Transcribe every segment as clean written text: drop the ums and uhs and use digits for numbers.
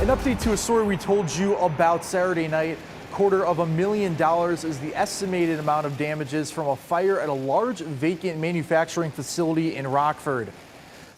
An update to a story we told you about Saturday night. $250,000 is the estimated amount of damages from a fire at a large vacant manufacturing facility in Rockford.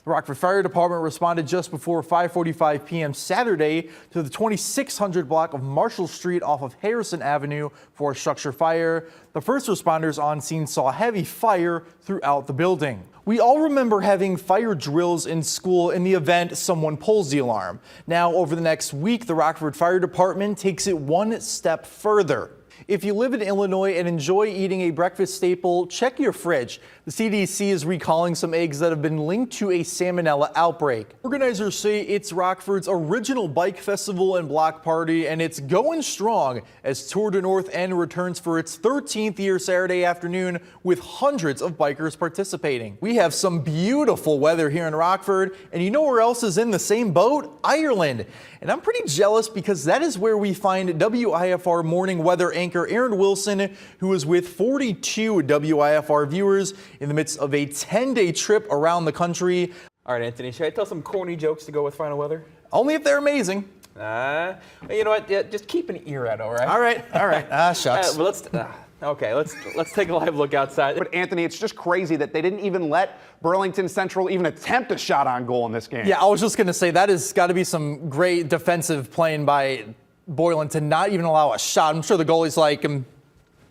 The Rockford Fire Department responded just before 5:45 p.m. Saturday to the 2600 block of Marshall Street off of Harrison Avenue for a structure fire. The first responders on scene saw heavy fire throughout the building. We all remember having fire drills in school in the event someone pulls the alarm. Now, over the next week, the Rockford Fire Department takes it one step further. If you live in Illinois and enjoy eating a breakfast staple, check your fridge. The CDC is recalling some eggs that have been linked to a salmonella outbreak. Organizers say it's Rockford's original bike festival and block party, and it's going strong as Tour de North End returns for its 13th year Saturday afternoon with hundreds of bikers participating. We have some beautiful weather here in Rockford, and you know where else is in the same boat? Ireland. And I'm pretty jealous because that is where we find WIFR morning weather anchor Aaron Wilson, who is with 42 WIFR viewers in the midst of a 10-day trip around the country. All right, Anthony, should I tell some corny jokes to go with final weather? Only if they're amazing. You know what? Yeah, just keep an ear out, all right? All right. Shucks. Well, let's take a live look outside. But Anthony, it's just crazy that they didn't even let Burlington Central even attempt a shot on goal in this game. Yeah, I was just going to say that has got to be some great defensive playing by Boylan to not even allow a shot. I'm sure the goalie's like, am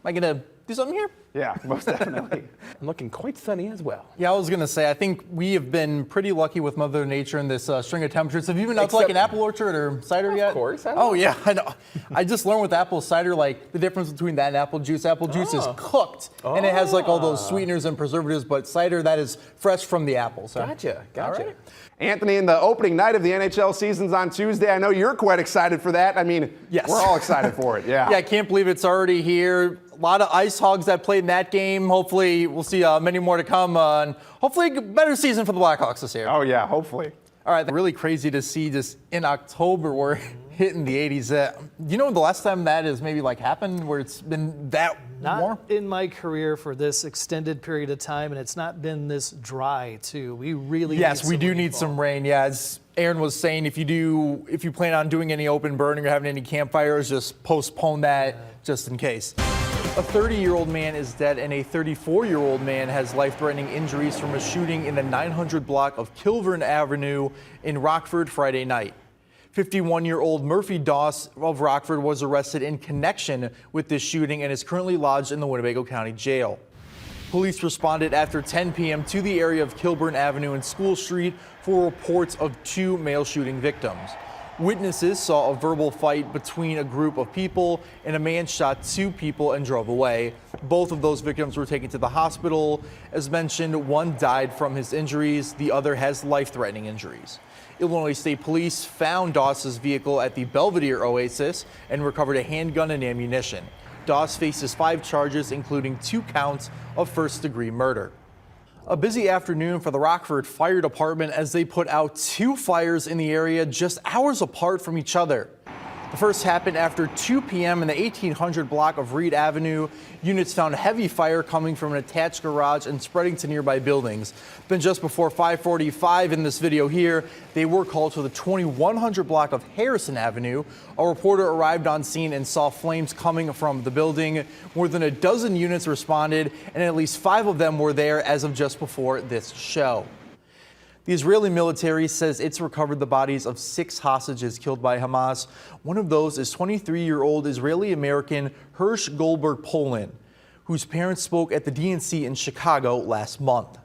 I going to do something here? Yeah, most definitely. I'm looking quite sunny as well. Yeah, I was going to say, I think we have been pretty lucky with Mother Nature in this string of temperatures. Have you been out to like an apple orchard or cider yet? Of course. Oh, yeah, I know. I just learned with apple cider, like the difference between that and apple juice. Apple juice is cooked, and it has like all those sweeteners and preservatives, but cider, that is fresh from the apple. So. Gotcha. All right. Anthony, in the opening night of the NHL season's on Tuesday. I know you're quite excited for that. I mean, yes. We're all excited for it, yeah. Yeah, I can't believe it's already here. A lot of Ice Hogs that played in that game. Hopefully, we'll see many more to come. And hopefully, a better season for the Blackhawks this year. Oh, yeah, hopefully. All right, really crazy to see just in October we're hitting the 80s. You know the last time that has maybe like happened where it's been that warm? Not in my career for this extended period of time, and it's not been this dry too. We really need some rain. Yeah, as Aaron was saying, if you plan on doing any open burning or having any campfires, just postpone that just in case. A 30-year-old man is dead and a 34-year-old man has life-threatening injuries from a shooting in the 900 block of Kilburn Avenue in Rockford Friday night. 51-year-old Murphy Doss of Rockford was arrested in connection with this shooting and is currently lodged in the Winnebago County Jail. Police responded after 10 p.m. to the area of Kilburn Avenue and School Street for reports of two male shooting victims. Witnesses saw a verbal fight between a group of people and a man shot two people and drove away. Both of those victims were taken to the hospital. As mentioned, one died from his injuries. The other has life-threatening injuries. Illinois State Police found Doss's vehicle at the Belvedere Oasis and recovered a handgun and ammunition. Doss faces 5 charges, including 2 counts of first-degree murder. A busy afternoon for the Rockford Fire Department as they put out 2 fires in the area just hours apart from each other. The first happened after 2 p.m. in the 1800 block of Reed Avenue. Units found heavy fire coming from an attached garage and spreading to nearby buildings. Then just before 5:45 in this video here, they were called to the 2100 block of Harrison Avenue. A reporter arrived on scene and saw flames coming from the building. More than a dozen units responded, and at least 5 of them were there as of just before this show. The Israeli military says it's recovered the bodies of 6 hostages killed by Hamas. One of those is 23-year-old Israeli-American Hirsch Goldberg Poland, whose parents spoke at the DNC in Chicago last month.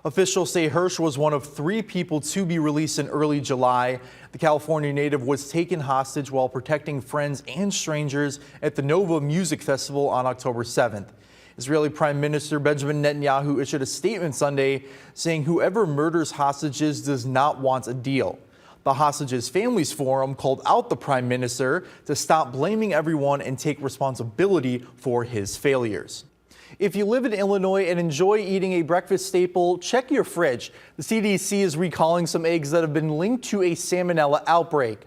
Officials say Hirsch was one of 3 people to be released in early July. The California native was taken hostage while protecting friends and strangers at the Nova Music Festival on October 7th. Israeli Prime Minister Benjamin Netanyahu issued a statement Sunday saying whoever murders hostages does not want a deal. The Hostages Families Forum called out the Prime Minister to stop blaming everyone and take responsibility for his failures. If you live in Illinois and enjoy eating a breakfast staple, check your fridge. The CDC is recalling some eggs that have been linked to a salmonella outbreak.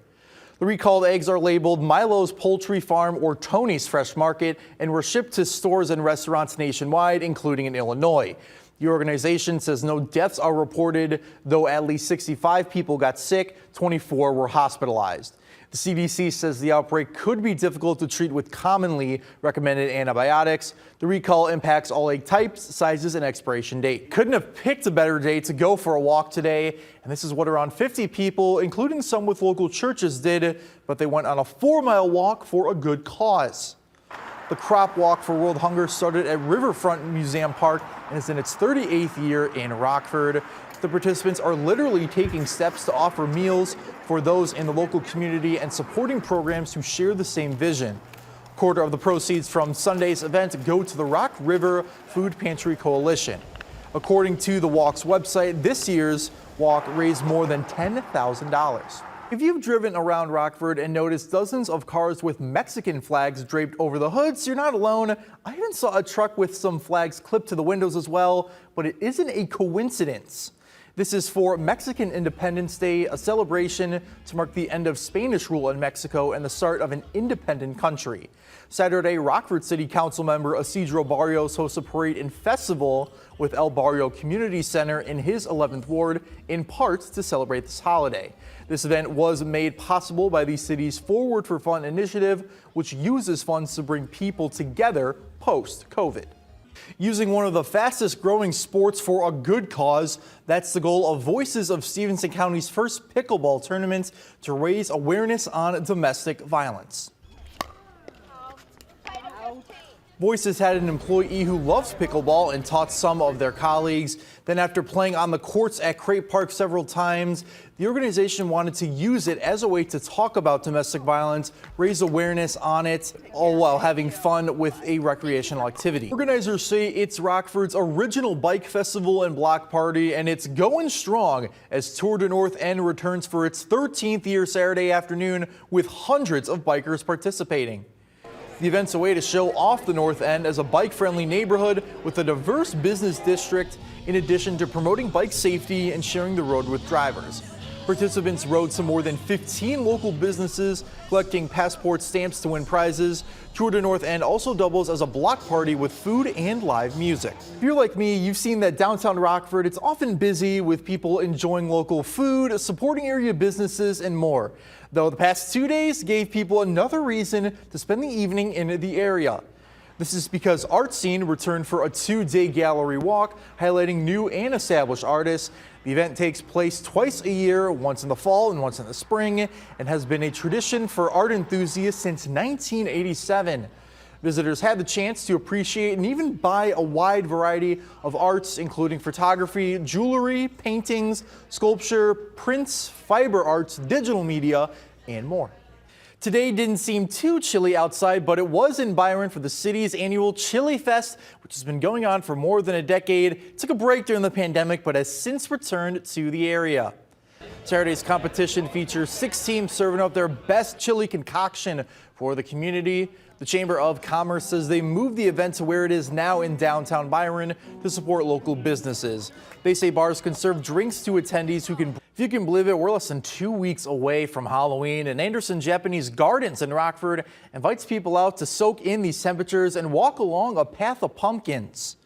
The recalled eggs are labeled Milo's Poultry Farm or Tony's Fresh Market and were shipped to stores and restaurants nationwide, including in Illinois. The organization says no deaths are reported, though at least 65 people got sick, 24 were hospitalized. The CDC says the outbreak could be difficult to treat with commonly recommended antibiotics. The recall impacts all egg types, sizes, and expiration date. Couldn't have picked a better day to go for a walk today, and this is what around 50 people, including some with local churches, did, but they went on a 4-mile walk for a good cause. The Crop Walk for World Hunger started at Riverfront Museum Park and is in its 38th year in Rockford. The participants are literally taking steps to offer meals for those in the local community and supporting programs who share the same vision. A quarter of the proceeds from Sunday's event go to the Rock River Food Pantry Coalition. According to the walk's website, this year's walk raised more than $10,000. If you've driven around Rockford and noticed dozens of cars with Mexican flags draped over the hoods, you're not alone. I even saw a truck with some flags clipped to the windows as well, but it isn't a coincidence. This is for Mexican Independence Day, a celebration to mark the end of Spanish rule in Mexico and the start of an independent country. Saturday, Rockford City Council member Isidro Barrios hosts a parade and festival with El Barrio Community Center in his 11th ward, in part to celebrate this holiday. This event was made possible by the city's Forward for Fun initiative, which uses funds to bring people together post-COVID. Using one of the fastest growing sports for a good cause, that's the goal of Voices of Stevenson County's first pickleball tournament to raise awareness on domestic violence. Voices had an employee who loves pickleball and taught some of their colleagues. Then after playing on the courts at Crape Park several times, the organization wanted to use it as a way to talk about domestic violence, raise awareness on it, all while having fun with a recreational activity. Organizers say it's Rockford's original bike festival and block party, and it's going strong as Tour de North End returns for its 13th year Saturday afternoon with hundreds of bikers participating. The event's a way to show off the North End as a bike-friendly neighborhood with a diverse business district, in addition to promoting bike safety and sharing the road with drivers. Participants rode to more than 15 local businesses, collecting passport stamps to win prizes. Tour de North End also doubles as a block party with food and live music. If you're like me, you've seen that downtown Rockford, it's often busy with people enjoying local food, supporting area businesses, and more. Though the past 2 days gave people another reason to spend the evening in the area. This is because Art Scene returned for a 2-day gallery walk, highlighting new and established artists. The event takes place twice a year, once in the fall and once in the spring, and has been a tradition for art enthusiasts since 1987. Visitors had the chance to appreciate and even buy a wide variety of arts, including photography, jewelry, paintings, sculpture, prints, fiber arts, digital media, and more. Today didn't seem too chilly outside, but it was in Byron for the city's annual Chili Fest, which has been going on for more than a decade. It took a break during the pandemic, but has since returned to the area. Saturday's competition features 6 teams serving up their best chili concoction for the community. The Chamber of Commerce says they moved the event to where it is now in downtown Byron to support local businesses. They say bars can serve drinks to attendees who can, if you can believe it, we're less than 2 weeks away from Halloween, and Anderson Japanese Gardens in Rockford invites people out to soak in these temperatures and walk along a path of pumpkins.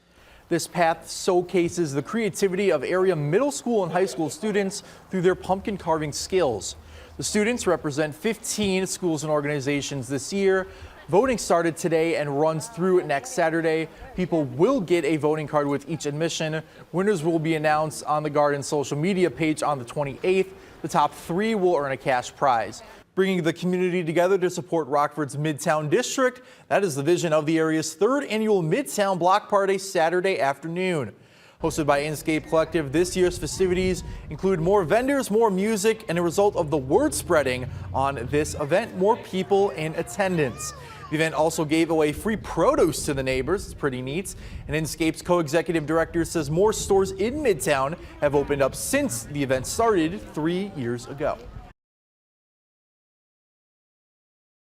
This path showcases the creativity of area middle school and high school students through their pumpkin carving skills. The students represent 15 schools and organizations this year. Voting started today and runs through next Saturday. People will get a voting card with each admission. Winners will be announced on the Garden social media page on the 28th. The top 3 will earn a cash prize. Bringing the community together to support Rockford's Midtown District, that is the vision of the area's 3rd annual Midtown Block Party Saturday afternoon. Hosted by Inscape Collective, this year's festivities include more vendors, more music, and a result of the word spreading on this event, more people in attendance. The event also gave away free produce to the neighbors. It's pretty neat. And Inscape's co-executive director says more stores in Midtown have opened up since the event started 3 years ago.